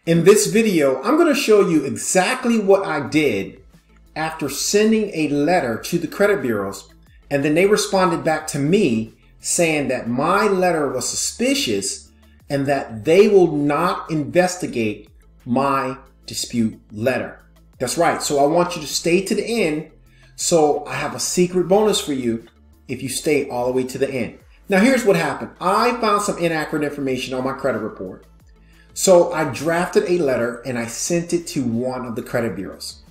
In this video, I'm going to show you exactly what I did after sending a letter to the credit bureaus, and then they responded back to me saying that my letter was suspicious and that they will not investigate my dispute letter. That's right. So I want you to stay to the end. So I have a secret bonus for you if you stay all the way to the end. Now here's what happened. I found some inaccurate information on my credit report. So I drafted a letter and I sent it to one of the credit bureaus.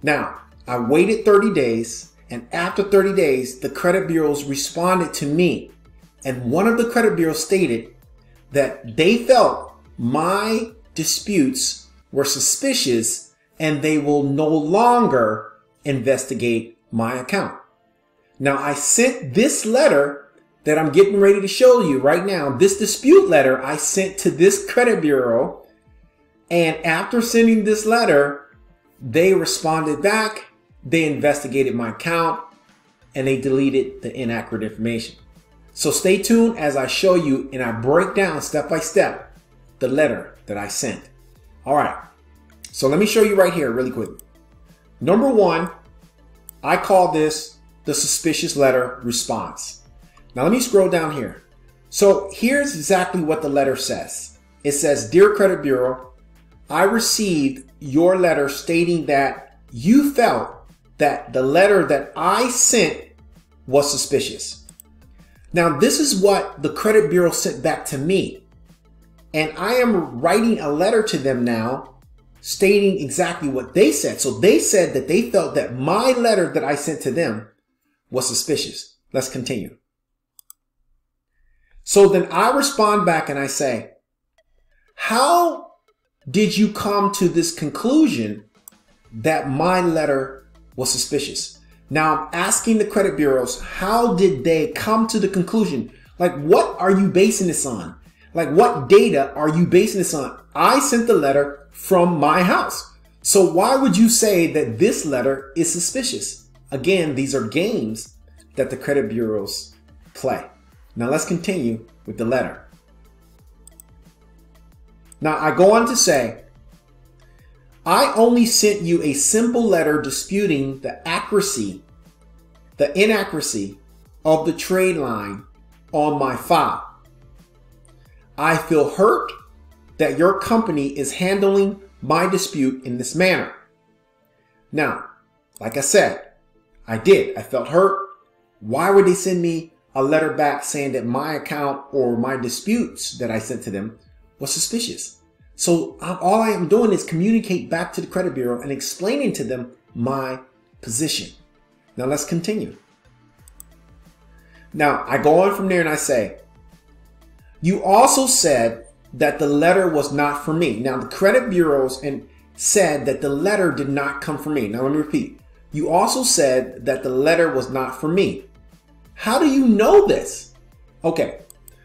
Now, I waited 30 days, and after 30 days, the credit bureaus responded to me. And one of the credit bureaus stated that they felt my disputes were suspicious and they will no longer investigate my account. Now, I sent this letter that I'm getting ready to show you right now. This dispute letter I sent to this credit bureau, and after sending this letter, they responded back, they investigated my account, and they deleted the inaccurate information. So stay tuned as I show you and I break down step by step the letter that I sent. All right, so let me show you right here really quick. Number one, I call this the suspicious letter response. Now let me scroll down here. So here's exactly what the letter says. It says, "Dear Credit Bureau, I received your letter stating that you felt that the letter that I sent was suspicious." Now this is what the credit bureau sent back to me. And I am writing a letter to them now stating exactly what they said. So they said that they felt that my letter that I sent to them was suspicious. Let's continue. So then I respond back and I say, "How did you come to this conclusion that my letter was suspicious?" Now I'm asking the credit bureaus, how did they come to the conclusion? Like, what are you basing this on? Like, what data are you basing this on? I sent the letter from my house. So why would you say that this letter is suspicious? Again, these are games that the credit bureaus play. Now let's continue with the letter. Now I go on to say, "I only sent you a simple letter disputing the inaccuracy of the trade line on my file. I feel hurt that your company is handling my dispute in this manner." Now, like I said, I felt hurt. Why would they send me a letter back saying that my account or my disputes that I sent to them was suspicious? So all I am doing is communicate back to the credit bureau and explaining to them my position. Now let's continue. Now I go on from there and I say, "You also said that the letter was not for me." Now the credit bureaus said that the letter did not come from me. Now let me repeat. "You also said that the letter was not for me. How do you know this?" Okay,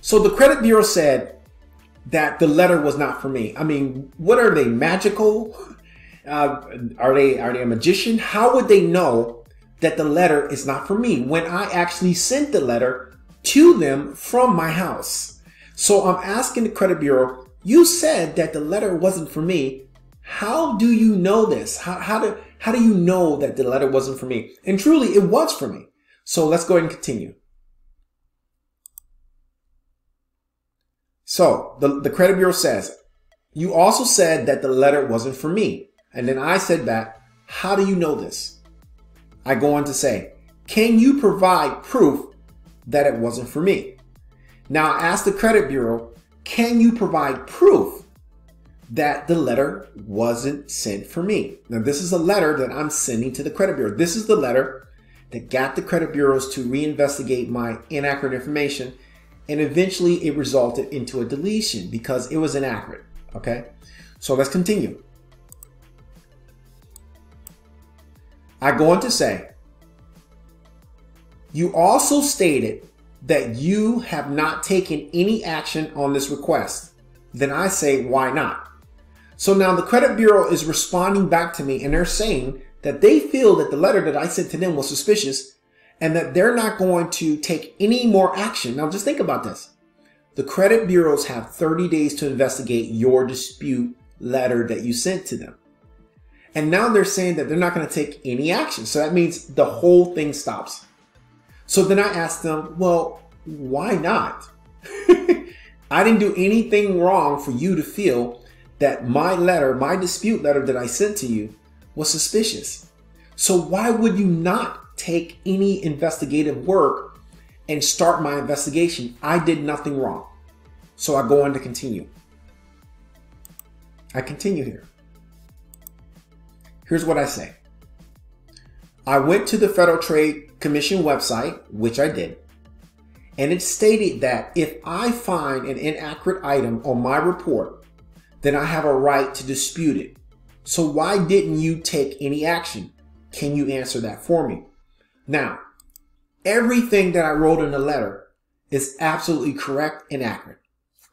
so the credit bureau said that the letter was not for me. I mean, what are they, magical? Are they a magician? How would they know that the letter is not for me when I actually sent the letter to them from my house? So I'm asking the credit bureau, you said that the letter wasn't for me. How do you know this? How do you know that the letter wasn't for me? And truly, it was for me. So let's go ahead and continue. So the credit bureau says, "You also said that the letter wasn't for me." And then I said back, "How do you know this?" I go on to say, "Can you provide proof that it wasn't for me?" Now I ask the credit bureau, "Can you provide proof that the letter wasn't sent for me?" Now this is a letter that I'm sending to the credit bureau. This is the letter that got the credit bureaus to reinvestigate my inaccurate information, and eventually it resulted into a deletion because it was inaccurate. Okay, so let's continue. I go on to say, "You also stated that you have not taken any action on this request." Then I say, "Why not?" So now the credit bureau is responding back to me and they're saying that they feel that the letter that I sent to them was suspicious and that they're not going to take any more action. Now just think about this. The credit bureaus have 30 days to investigate your dispute letter that you sent to them. And now they're saying that they're not going to take any action. So that means the whole thing stops. So then I asked them, well, why not? I didn't do anything wrong for you to feel that my letter, my dispute letter that I sent to you was suspicious. So why would you not take any investigative work and start my investigation? I did nothing wrong. So I go on to continue. I continue here. Here's what I say. I went to the Federal Trade Commission website, which I did, and it stated that if I find an inaccurate item on my report, then I have a right to dispute it. So why didn't you take any action? Can you answer that for me? Now, everything that I wrote in the letter is absolutely correct and accurate.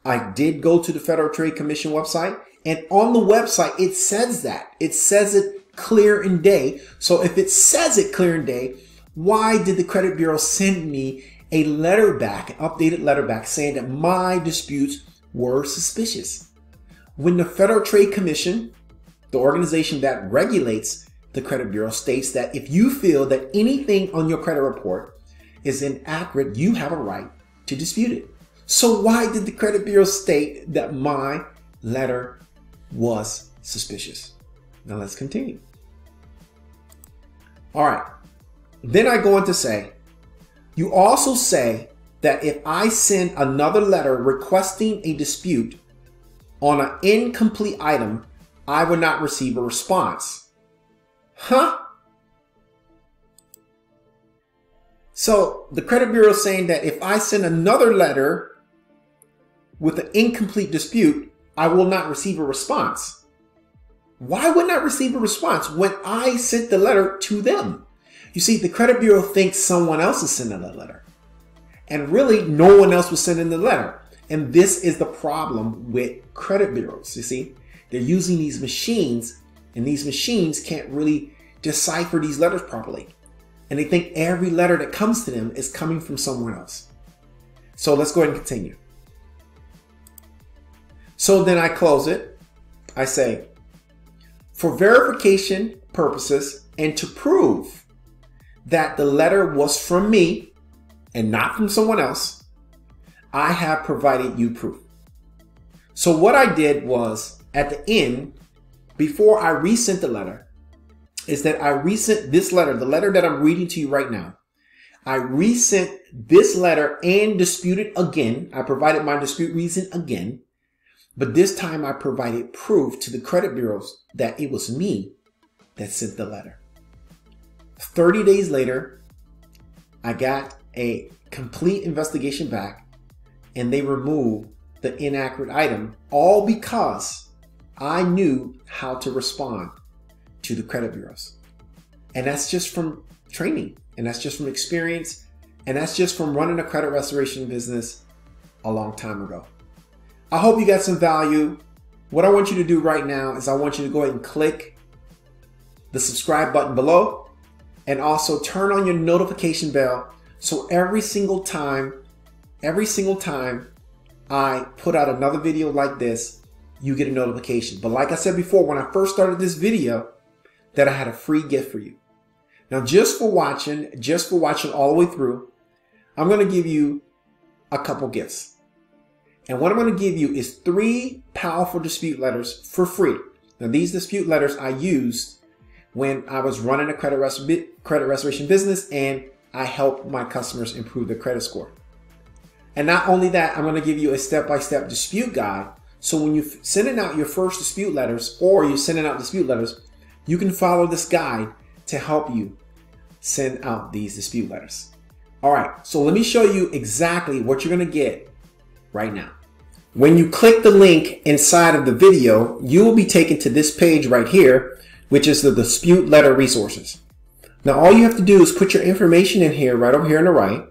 I did go to the Federal Trade Commission website, and on the website, it says that. It says it clear and day. So if it says it clear and day, why did the credit bureau send me a letter back, an updated letter back, saying that my disputes were suspicious? When the Federal Trade Commission, the organization that regulates the credit bureau, states that if you feel that anything on your credit report is inaccurate, you have a right to dispute it. So why did the credit bureau state that my letter was suspicious? Now let's continue. All right. Then I go on to say, you also say that if I send another letter requesting a dispute on an incomplete item, I would not receive a response. Huh? So the credit bureau is saying that if I send another letter with an incomplete dispute, I will not receive a response. Why would not receive a response when I sent the letter to them? You see, the credit bureau thinks someone else is sending the letter. And really, no one else was sending the letter. And this is the problem with credit bureaus. You see, they're using these machines, and these machines can't really decipher these letters properly. And they think every letter that comes to them is coming from someone else. So let's go ahead and continue. So then I close it. I say, for verification purposes and to prove that the letter was from me and not from someone else, I have provided you proof. So what I did was, at the end, before I resent the letter, is that I resent this letter, the letter that I'm reading to you right now. I resent this letter and disputed again. I provided my dispute reason again, but this time I provided proof to the credit bureaus that it was me that sent the letter. 30 days later, I got a complete investigation back, and they removed the inaccurate item, all because I knew how to respond to the credit bureaus. And that's just from training, and that's just from experience, and that's just from running a credit restoration business a long time ago. I hope you got some value. What I want you to do right now is I want you to go ahead and click the subscribe button below, and also turn on your notification bell so every single time I put out another video like this, you get a notification. But like I said before, when I first started this video, that I had a free gift for you. Now, just for watching all the way through, I'm going to give you a couple gifts. And what I'm going to give you is 3 powerful dispute letters for free. Now, these dispute letters I used when I was running a credit restoration business, and I helped my customers improve their credit score. And not only that, I'm going to give you a step-by-step dispute guide. So when you're sending out your first dispute letters, or you're sending out dispute letters, you can follow this guide to help you send out these dispute letters. All right, so let me show you exactly what you're going to get right now. When you click the link inside of the video, you will be taken to this page right here, which is the dispute letter resources. Now, all you have to do is put your information in here, right over here on the right,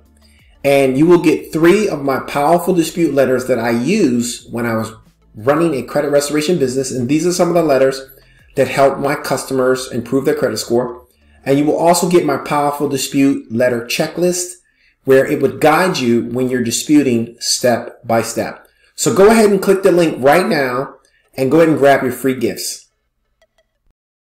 and you will get 3 of my powerful dispute letters that I used when I was running a credit restoration business. And these are some of the letters that help my customers improve their credit score. And you will also get my powerful dispute letter checklist, where it would guide you when you're disputing step by step. So go ahead and click the link right now and go ahead and grab your free gifts.